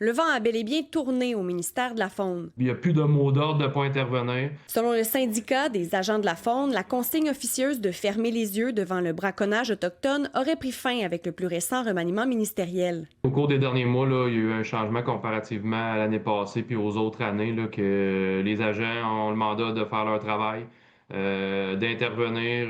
Le vent a bel et bien tourné au ministère de la Faune. Il n'y a plus de mot d'ordre de ne pas intervenir. Selon le syndicat des agents de la faune, la consigne officieuse de fermer les yeux devant le braconnage autochtone aurait pris fin avec le plus récent remaniement ministériel. Au cours des derniers mois, là, il y a eu un changement comparativement à l'année passée puis aux autres années, là, que les agents ont le mandat de faire leur travail, d'intervenir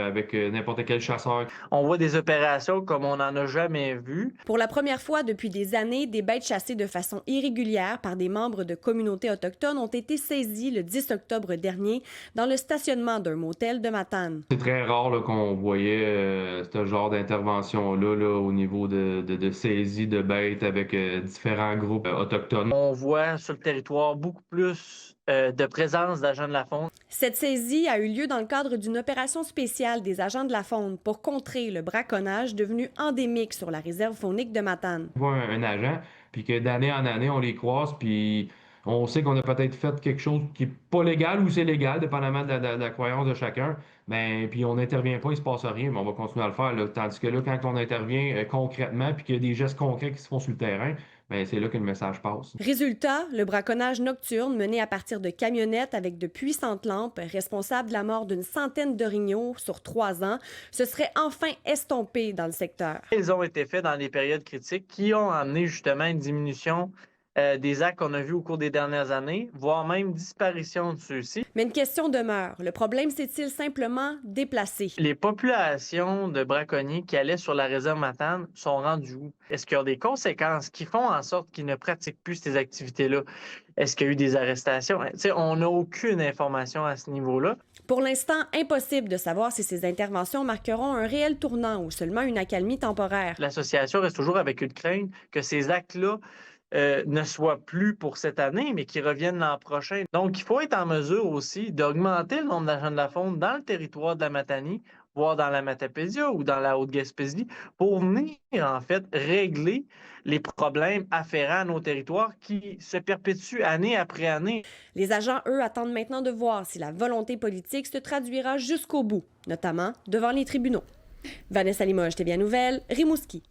avec n'importe quel chasseur. On voit des opérations comme on n'en a jamais vu. Pour la première fois depuis des années, des bêtes chassées de façon irrégulière par des membres de communautés autochtones ont été saisies le 10 octobre dernier dans le stationnement d'un motel de Matane. C'est très rare là, qu'on voyait ce genre d'intervention-là là, au niveau de saisie de bêtes avec différents groupes autochtones. On voit sur le territoire beaucoup plus de présence d'agents de la faune. Cette saisie a eu lieu dans le cadre d'une opération spéciale des agents de la faune pour contrer le braconnage devenu endémique sur la réserve faunique de Matane. On voit un agent, puis que d'année en année, on les croise, puis on sait qu'on a peut-être fait quelque chose qui n'est pas légal ou c'est légal, dépendamment de la croyance de chacun. Mais puis on n'intervient pas, il ne se passe rien, mais on va continuer à le faire. Là. Tandis que là, quand on intervient concrètement, puis qu'il y a des gestes concrets qui se font sur le terrain, bien, c'est là que le message passe. Résultat, le braconnage nocturne mené à partir de camionnettes avec de puissantes lampes, responsable de la mort d'une centaine d'orignaux sur 3 ans, se serait enfin estompé dans le secteur. Ils ont été faits dans des périodes critiques qui ont amené justement une diminution des actes qu'on a vus au cours des dernières années, voire même disparition de ceux-ci. Mais une question demeure. Le problème s'est-il simplement déplacé? Les populations de braconniers qui allaient sur la réserve Matane sont rendues où? Est-ce qu'il y a des conséquences qui font en sorte qu'ils ne pratiquent plus ces activités-là? Est-ce qu'il y a eu des arrestations? T'sais, on n'a aucune information à ce niveau-là. Pour l'instant, impossible de savoir si ces interventions marqueront un réel tournant ou seulement une accalmie temporaire. L'association reste toujours avec une crainte que ces actes-là ne soient plus pour cette année, mais qu'ils reviennent l'an prochain. Donc, il faut être en mesure aussi d'augmenter le nombre d'agents de la faune dans le territoire de la Matanie, voire dans la Matapédia ou dans la Haute-Gaspésie, pour venir, en fait, régler les problèmes afférents à nos territoires qui se perpétuent année après année. Les agents, eux, attendent maintenant de voir si la volonté politique se traduira jusqu'au bout, notamment devant les tribunaux. Vanessa Limoges, TVA Nouvelles, Rimouski.